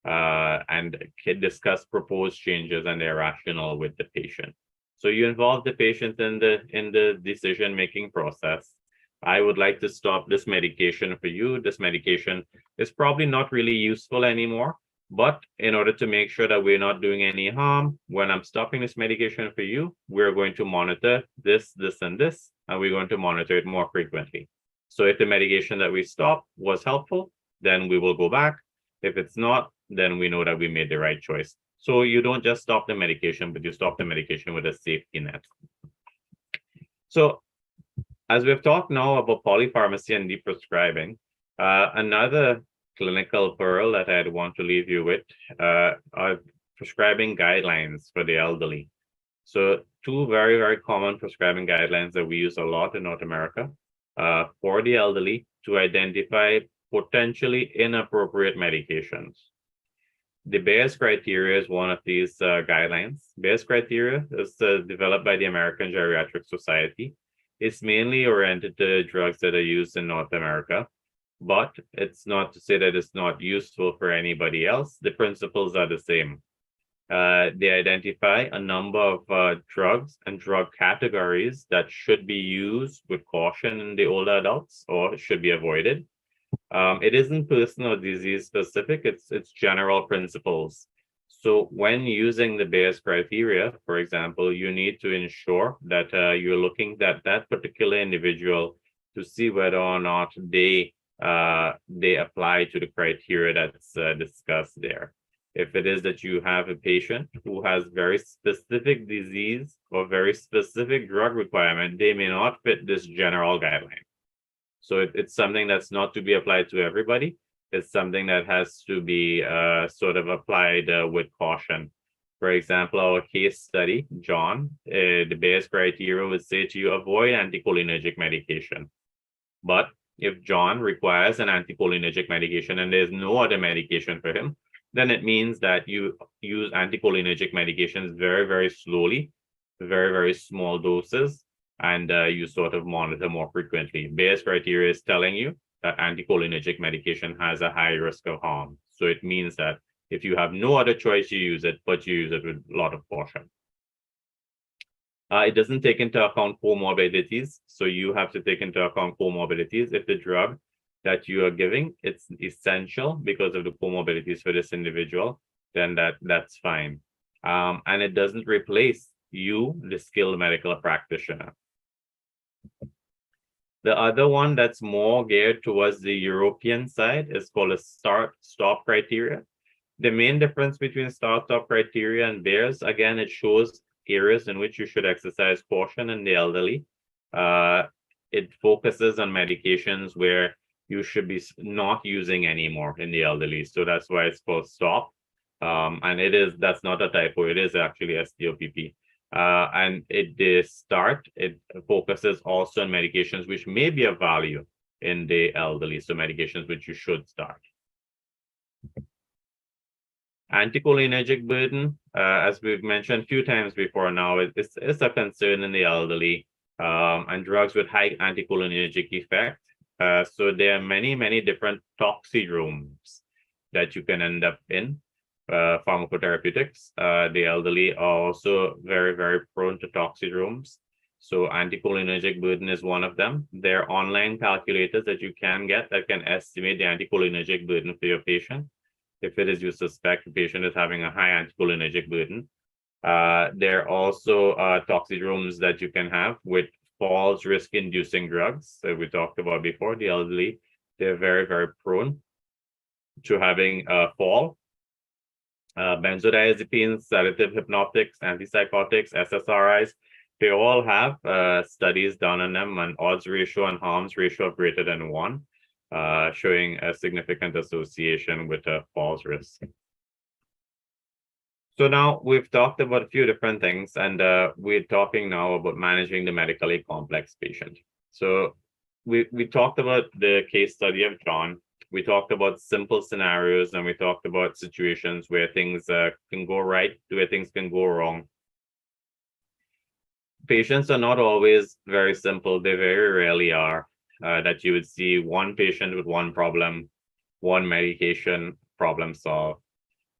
and can discuss proposed changes and their rationale with the patient? So you involve the patient in the decision-making process. I would like to stop this medication for you. This medication is probably not really useful anymore, but in order to make sure that we're not doing any harm, when I'm stopping this medication for you, we're going to monitor this, and this, and we're going to monitor it more frequently. So if the medication that we stopped was helpful, then we will go back. If it's not, then we know that we made the right choice. So you don't just stop the medication, but you stop the medication with a safety net. So as we've talked now about polypharmacy and deprescribing, another clinical pearl that I'd want to leave you with are prescribing guidelines for the elderly. So two very common prescribing guidelines that we use a lot in North America for the elderly to identify potentially inappropriate medications. The Bayes criteria is one of these guidelines. Bayes criteria is developed by the American Geriatric Society. It's mainly oriented to drugs that are used in North America, but it's not to say that it's not useful for anybody else. The principles are the same. They identify a number of drugs and drug categories that should be used with caution in the older adults or should be avoided. It isn't personal disease specific, it's general principles. So when using the Bayes criteria, for example, you need to ensure that you're looking at that particular individual to see whether or not they apply to the criteria that's discussed there. If it is that you have a patient who has very specific disease or very specific drug requirement, they may not fit this general guideline. So it's something that's not to be applied to everybody. It's something that has to be sort of applied with caution. For example, our case study, John, the Bayes criteria would say to you, avoid anticholinergic medication. But if John requires an anticholinergic medication and there's no other medication for him, then it means that you use anticholinergic medications very, very slowly, very, very small doses, and you sort of monitor more frequently. Bayes criteria is telling you that anticholinergic medication has a high risk of harm. So it means that if you have no other choice, you use it, but you use it with a lot of caution. It doesn't take into account comorbidities. So you have to take into account comorbidities. If the drug that you are giving, it's essential because of the comorbidities for this individual, then that's fine. And it doesn't replace you, the skilled medical practitioner. The other one that's more geared towards the European side is called a start-stop criteria. The main difference between start-stop criteria and Bayes, again, it shows areas in which you should exercise caution in the elderly. It focuses on medications where you should be not using anymore in the elderly. So that's why it's called stop. And that's not a typo, it is actually STOPP. And it focuses also on medications which may be of value in the elderly. So medications which you should start. Anticholinergic burden, as we've mentioned a few times before now, it's a concern in the elderly, and drugs with high anticholinergic effect. So there are many, many different toxidromes that you can end up in, pharmacotherapeutics. The elderly are also very, very prone to toxidromes. So anticholinergic burden is one of them. There are online calculators that you can get that can estimate the anticholinergic burden for your patient. If it is you suspect the patient is having a high anticholinergic burden. There are also toxidromes that you can have with false risk-inducing drugs that we talked about before. The elderly, they're very, very prone to having a fall. Benzodiazepines, sedative hypnotics, antipsychotics, SSRIs, they all have studies done on them, an odds ratio and harms ratio of greater than 1. Showing a significant association with a false risk. So now we've talked about a few different things, and we're talking now about managing the medically complex patient. So we talked about the case study of John. We talked about simple scenarios, and we talked about situations where things can go right, where things can go wrong. Patients are not always very simple. They very rarely are. That you would see one patient with one problem, one medication, problem solved.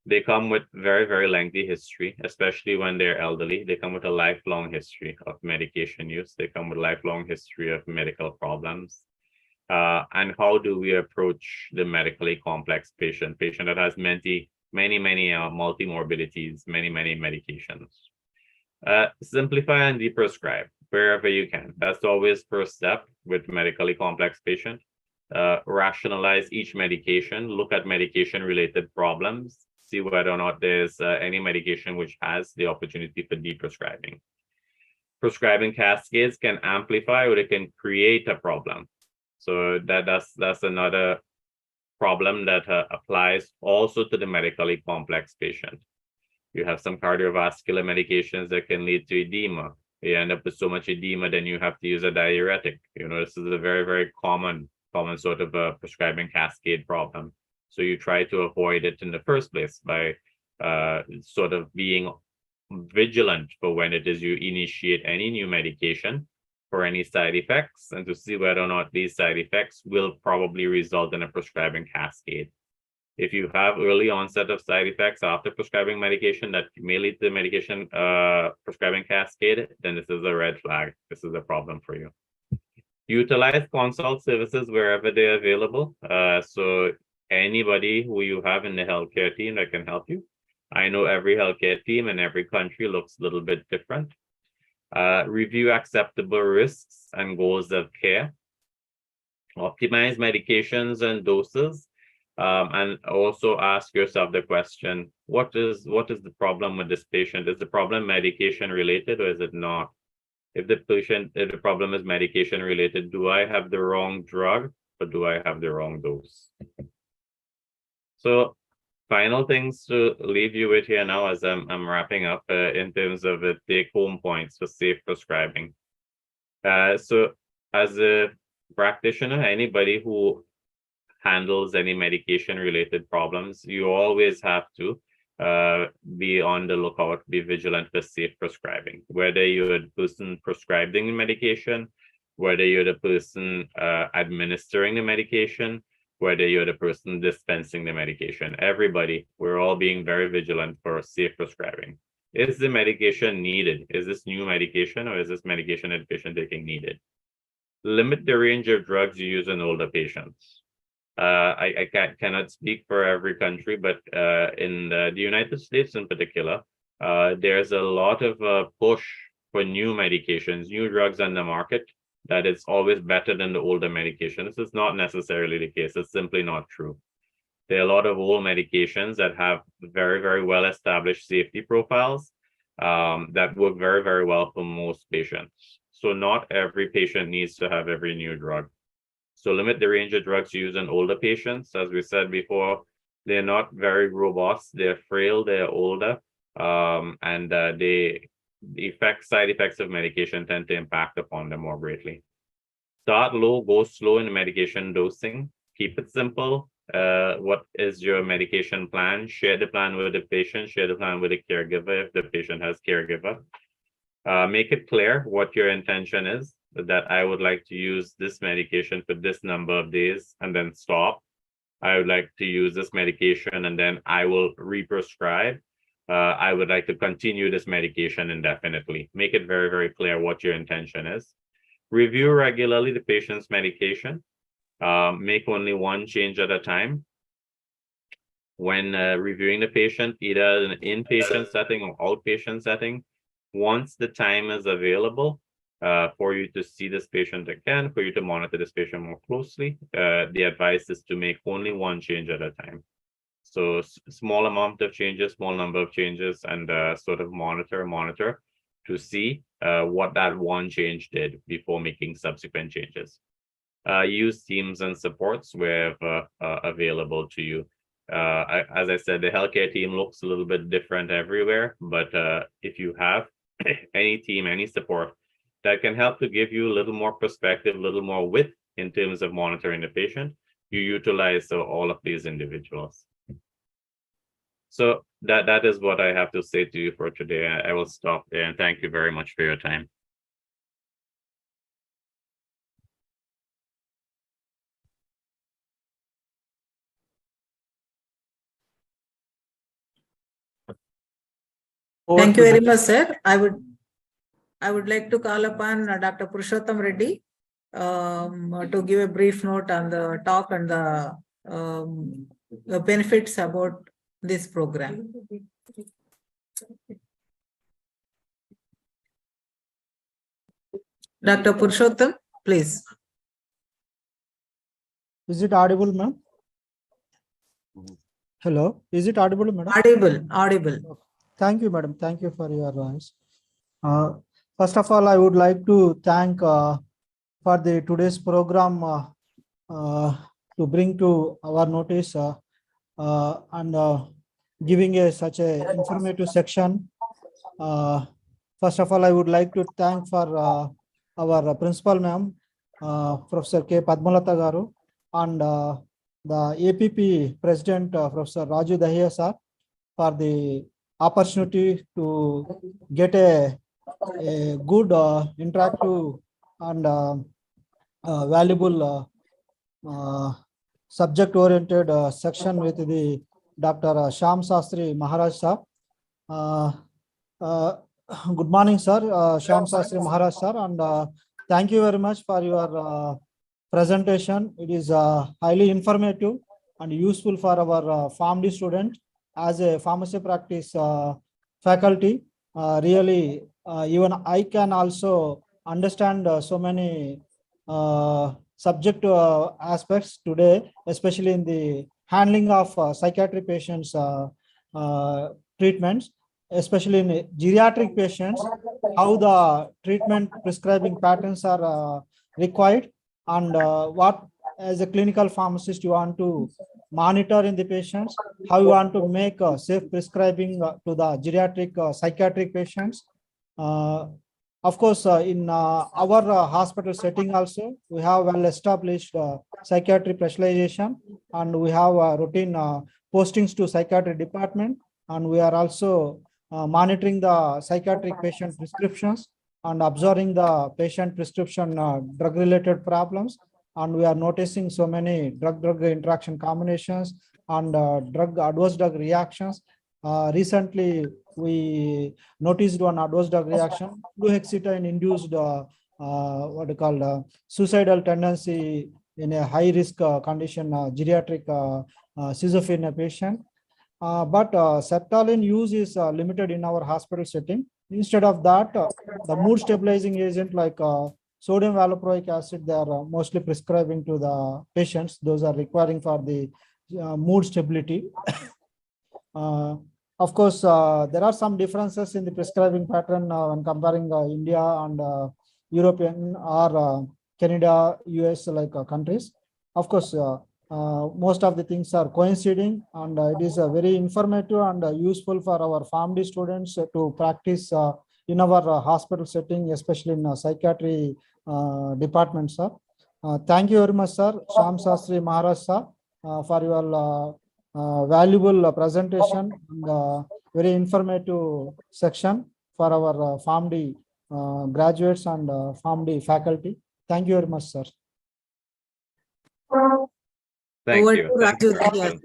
They come with very, very lengthy history, especially when they're elderly. They come with a lifelong history of medication use. They come with a lifelong history of medical problems. And how do we approach the medically complex patient that has many multimorbidities, many medications? Simplify and deprescribe wherever you can. That's always first step with medically complex patient. Rationalize each medication, look at medication-related problems, see whether or not there's any medication which has the opportunity for deprescribing. Prescribing cascades can amplify or they can create a problem. So that's another problem that applies also to the medically complex patient. You have some cardiovascular medications that can lead to edema. You end up with so much edema, then you have to use a diuretic. This is a very, very common sort of a prescribing cascade problem. So you try to avoid it in the first place by sort of being vigilant for when it is you initiate any new medication for any side effects, and to see whether or not these side effects will probably result in a prescribing cascade. If you have early onset of side effects after prescribing medication that may lead to medication prescribing cascade, then this is a red flag. This is a problem for you. Utilize consult services wherever they're available. So anybody who you have in the healthcare team that can help you. I know every healthcare team in every country looks a little bit different. Review acceptable risks and goals of care. Optimize medications and doses. And also ask yourself the question, what is the problem with this patient? Is the problem medication related or is it not? If the problem is medication related, do I have the wrong drug or do I have the wrong dose? So final things to leave you with here now as I'm wrapping up in terms of the take-home points for safe prescribing. So as a practitioner, anybody who handles any medication-related problems, you always have to be on the lookout, be vigilant for safe prescribing. Whether you're the person prescribing the medication, whether you're the person administering the medication, whether you're the person dispensing the medication, everybody, we're all being very vigilant for safe prescribing. Is the medication needed? Is this new medication or is this medication that patient taking needed? Limit the range of drugs you use in older patients. I cannot speak for every country, but in the United States in particular, there's a lot of push for new medications, new drugs on the market, that it's always better than the older medication. This is not necessarily the case. It's simply not true. There are a lot of old medications that have very, very well-established safety profiles that work very, very well for most patients. So not every patient needs to have every new drug. So limit the range of drugs used in older patients. As we said before, they're not very robust, they're frail, they're older, and the side effects of medication tend to impact upon them more greatly. Start low, go slow in medication dosing. Keep it simple. What is your medication plan? Share the plan with the patient, share the plan with the caregiver if the patient has caregiver. Make it clear what your intention is, that I would like to use this medication for this number of days and then stop. I would like to use this medication and then I will re-prescribe. I would like to continue this medication indefinitely. Make it very, very clear what your intention is. Review regularly the patient's medication. Make only one change at a time. When reviewing the patient, either in an inpatient setting or outpatient setting, once the time is available for you to see this patient again, for you to monitor this patient more closely, the advice is to make only one change at a time. So small amount of changes, small number of changes, and sort of monitor to see what that one change did before making subsequent changes. Use teams and supports wherever available to you. As I said, the healthcare team looks a little bit different everywhere, but if you have any team, any support that can help to give you a little more perspective, a little more width in terms of monitoring the patient, you utilize all of these individuals. So that is what I have to say to you for today. I will stop there and thank you very much for your time. Thank you very much, sir. I would like to call upon Dr. Purushottam Reddy to give a brief note on the talk and the benefits about this program. Dr. Purushottam, please. Is it audible, ma'am? Hello, is it audible, madam? Audible. Thank you, madam. Thank you for your voice. First of all, I would like to thank for the today's program to bring to our notice and giving such a informative section. First of all, I would like to thank for our principal, ma'am, Professor K. Padmalata Garu, and the APP President, Professor Raju Dahiya sir, for the opportunity to get a good interactive and valuable subject-oriented section with the Dr. Shyam Shastri Maharaj sir. Good morning, sir. Shyam Shastri Maharaj sir, and thank you very much for your presentation. It is highly informative and useful for our PharmD students. As a pharmacy practice faculty, really, even I can also understand so many subject aspects today, especially in the handling of psychiatric patients treatments, especially in geriatric patients, how the treatment prescribing patterns are required, and what as a clinical pharmacist you want to monitor in the patients, how you want to make safe prescribing to the geriatric psychiatric patients. Of course, in our hospital setting also, we have well-established psychiatry specialization, and we have routine postings to psychiatry department, and we are also monitoring the psychiatric patient prescriptions and observing the patient prescription drug-related problems. And we are noticing so many drug-drug interaction combinations and drug adverse drug reactions. Recently, we noticed one adverse drug reaction, fluoxetine induced what you call suicidal tendency in a high risk condition, geriatric schizophrenia patient. But sertraline use is limited in our hospital setting. Instead of that, the mood stabilizing agent like sodium valproic acid, they are mostly prescribing to the patients. Those are requiring for the mood stability. Of course, there are some differences in the prescribing pattern when comparing India and European or Canada, US like countries. Of course, most of the things are coinciding, and it is very informative and useful for our family students to practice in our hospital setting, especially in psychiatry department, sir. Thank you very much, sir, Shyam Shastri Maharaj, sir, for your valuable presentation and very informative section for our family graduates and family faculty. Thank you very much, sir. Thank Over you. to Thank you, Raju.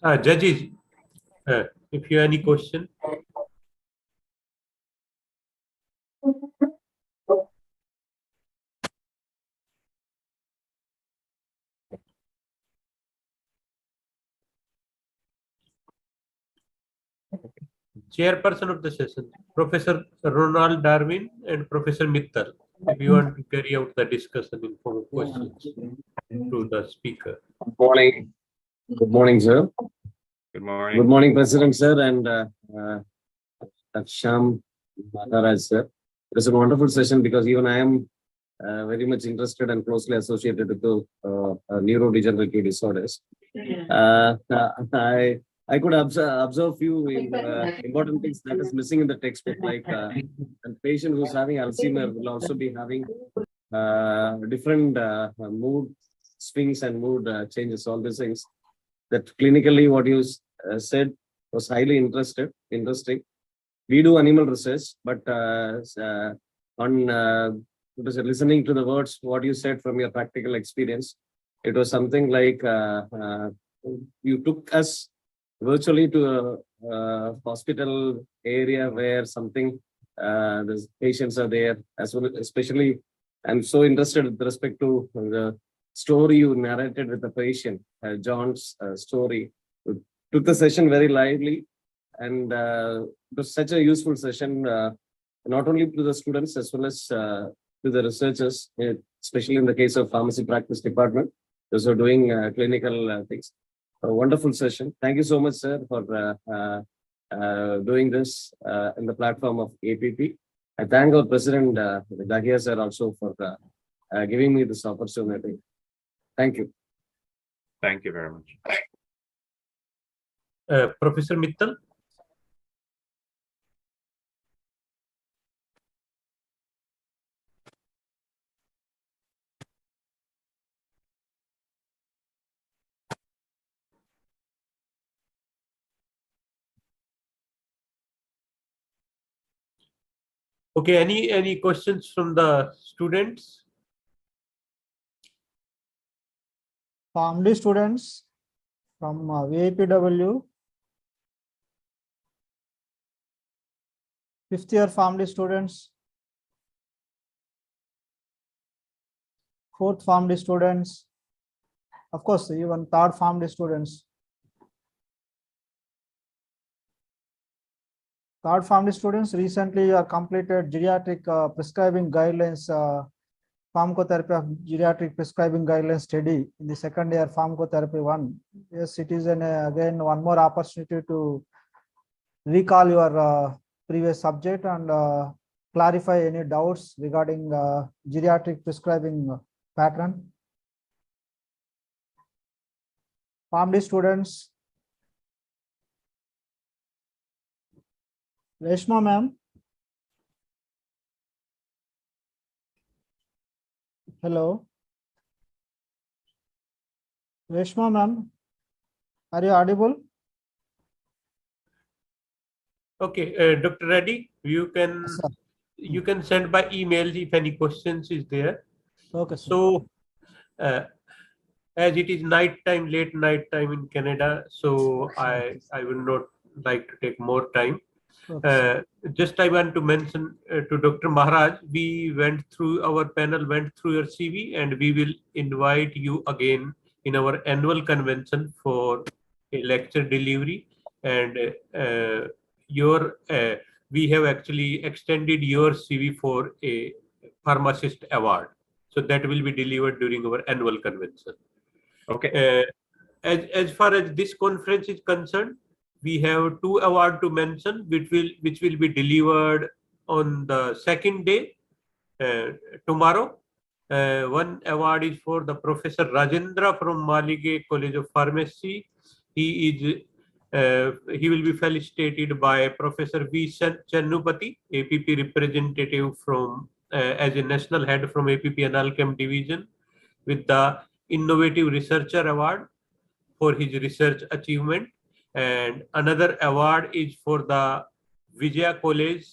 Raju. Judges, if you have any question. Chairperson of the session, Professor Ronald Darwin and Professor Mittal, if you want to carry out the discussion in form of questions to the speaker. Good morning. Good morning, sir. Good morning. Good morning, President, sir, and Shyam Maharaj, sir. It was a wonderful session because even I am very much interested and closely associated with the neurodegenerative disorders. I could observe few important things that is missing in the textbook, like a patient who's having Alzheimer will also be having different mood swings and mood changes, all these things. That clinically what you said was highly interesting. We do animal research, but listening to the words, what you said from your practical experience, it was something like you took us virtually to a hospital area where something the patients are there as well. Especially, I'm so interested with respect to the story you narrated with the patient, John's story. We took the session very lively, and it was such a useful session, not only to the students as well as to the researchers, especially in the case of pharmacy practice department. Those are doing clinical things. A wonderful session. Thank you so much, sir, for doing this in the platform of APP. I thank our President, Dahia sir, also for giving me this opportunity. Thank you. Thank you very much. Professor Mittal. Okay, any questions from the students? Family students from VAPW, 5th year family students, 4th family students, of course, even 3rd family students. 3rd family students recently completed geriatric prescribing guidelines pharmacotherapy of geriatric prescribing guidelines study in the second year pharmacotherapy 1. Yes, it is again one more opportunity to recall your previous subject and clarify any doubts regarding geriatric prescribing pattern. PharmD students. Reshma ma'am. Hello. Reshma ma'am, are you audible? Okay, Dr. Reddy, you can send by email if any questions is there. Okay, sir. So, as it is night time, late night time in Canada, so I will not like to take more time. Okay, Just I want to mention to Dr. Maharaj, our panel went through your CV, and we will invite you again in our annual convention for a lecture delivery. And we have actually extended your CV for a pharmacist award. So that will be delivered during our annual convention. Okay. As far as this conference is concerned, we have 2 awards to mention, which will be delivered on the second day, tomorrow. One award is for the Professor Rajendra from Malige College of Pharmacy. He will be felicitated by Professor V. Chennupati, APP representative from as a national head from APP Analchem division, with the Innovative Researcher Award for his research achievement. And another award is for the Vijaya College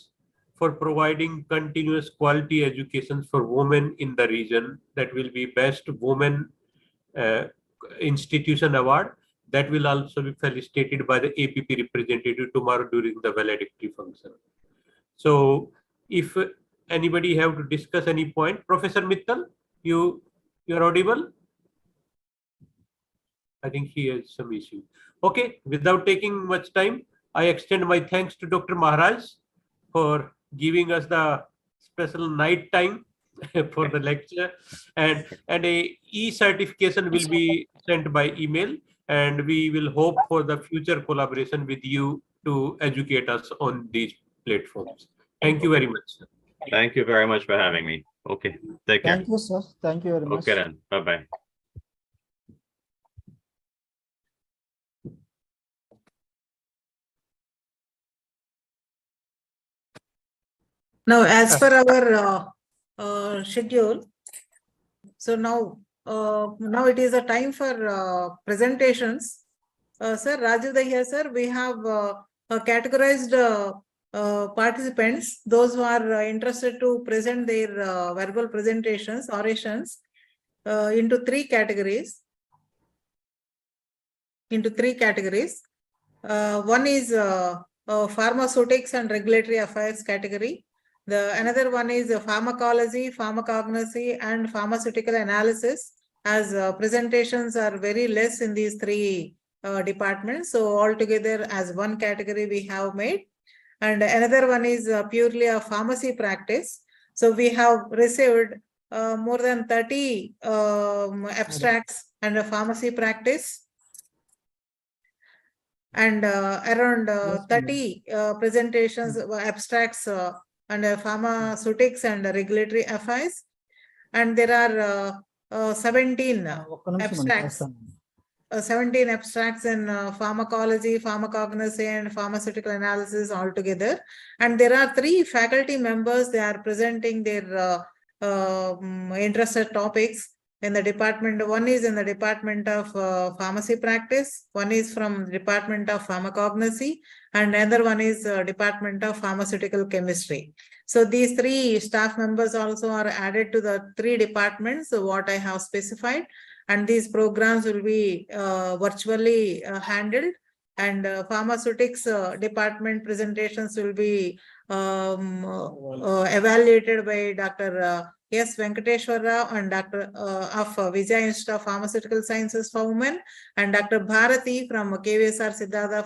for providing continuous quality education for women in the region. That will be Best Women Institution Award. That will also be felicitated by the APP representative tomorrow during the valedictory function. So if anybody have to discuss any point, Professor Mittal, you are audible? I think he has some issue. Okay, without taking much time, I extend my thanks to Dr. Maharaj for giving us the special night time for the lecture, and a e-certification will be sent by email, and we will hope for the future collaboration with you to educate us on these platforms. Thank you very much. Thank you very much for having me. Okay, take care. thank you, sir. Thank you very much. Okay then, bye-bye. Now, as per our schedule, so now it is a time for presentations. Sir, Rajiv Dahiya, sir, we have categorized participants, those who are interested to present their verbal presentations, orations, into 3 categories. One is pharmaceutics and regulatory affairs category. Another one is pharmacology, pharmacognosy, and pharmaceutical analysis, as presentations are very less in these 3 departments. So altogether as one category we have made. And another one is purely a pharmacy practice. So we have received more than 30 abstracts and a pharmacy practice, and around 30 presentations, abstracts and pharmaceutics and regulatory affairs. And there are 17 abstracts. 17 abstracts in pharmacology, pharmacognosy, and pharmaceutical analysis altogether. And there are 3 faculty members. They are presenting their interested topics in the department. One is in the department of pharmacy practice, one is from the department of pharmacognosy, and another one is department of pharmaceutical chemistry. So these 3 staff members also are added to the 3 departments, what I have specified. And these programs will be virtually handled, and pharmaceutics department presentations will be evaluated by Dr. S. Venkateshwar Rao and Dr. of Vijaya Institute of Pharmaceutical Sciences for Women, and Dr. Bharati from KVSR Siddhartha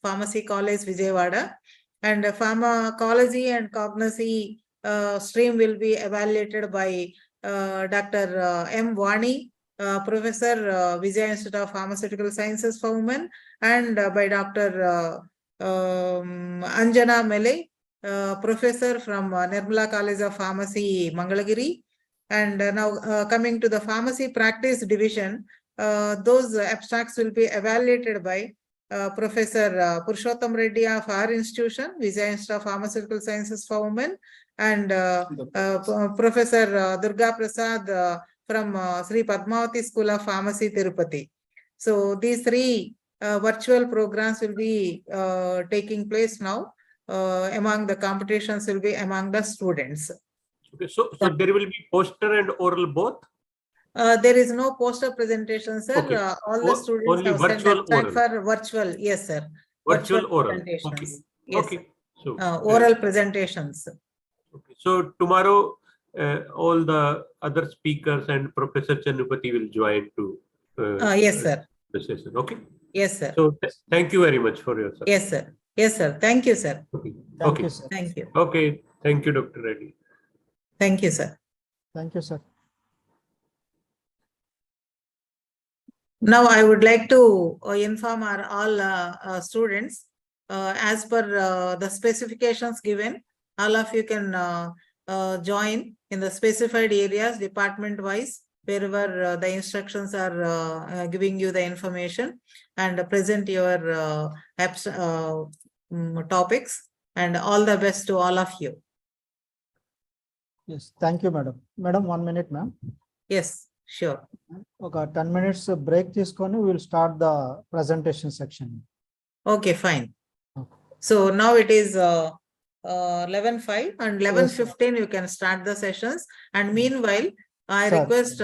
Pharmacy College, Vijayawada. And pharmacology and cognosy stream will be evaluated by Dr. M. Vani, Professor, Vijay Institute of Pharmaceutical Sciences for Women, and by Dr. Anjana Mele, Professor from Nirmala College of Pharmacy, Mangalagiri. And now coming to the Pharmacy Practice Division, those abstracts will be evaluated by Professor Purushottam Reddy of our institution, Vijay Institute of Pharmaceutical Sciences for Women, and Professor Durga Prasad from Sri Padmavati School of Pharmacy, Tirupati. So these three virtual programs will be taking place now. Among the competitions will be among the students. Okay, so there will be poster and oral both? There is no poster presentation, sir. Okay. All the students Only have sent virtual abstract oral. for virtual. Yes, sir. Virtual oral. presentations. Okay. Yes. Okay. So Oral presentations. okay. So tomorrow, all the other speakers and Professor Channupati will join to Yes, sir. the session. Okay. Yes, sir. So thank you very much for your support. Yes, sir. Yes, sir. Thank you, sir. Okay. Thank Okay. you, sir. Thank you. Okay. Thank you, Dr. Reddy. Thank you, sir. Thank you, sir. Now I would like to inform our all students, as per the specifications given, all of you can join in the specified areas department wise, wherever the instructions are giving you the information, and present your topics, and all the best to all of you. Yes, thank you, madam. Madam, 1 minute, ma'am. Yes, sure. Okay, 10 minutes break తీసుకొని we will start the presentation section. Okay, fine. Okay. So now it is 11:05 and 11:15 you can start the sessions. And meanwhile, I Sir. request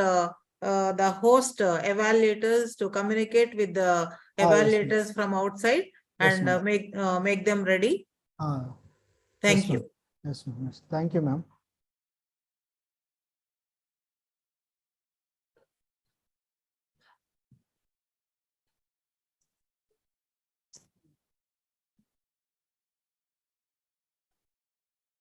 the host evaluators to communicate with the yes, evaluators from outside and ma'am. make them ready. Ah, Thank yes, you. ma'am. Yes, ma'am. Yes. Thank you, ma'am.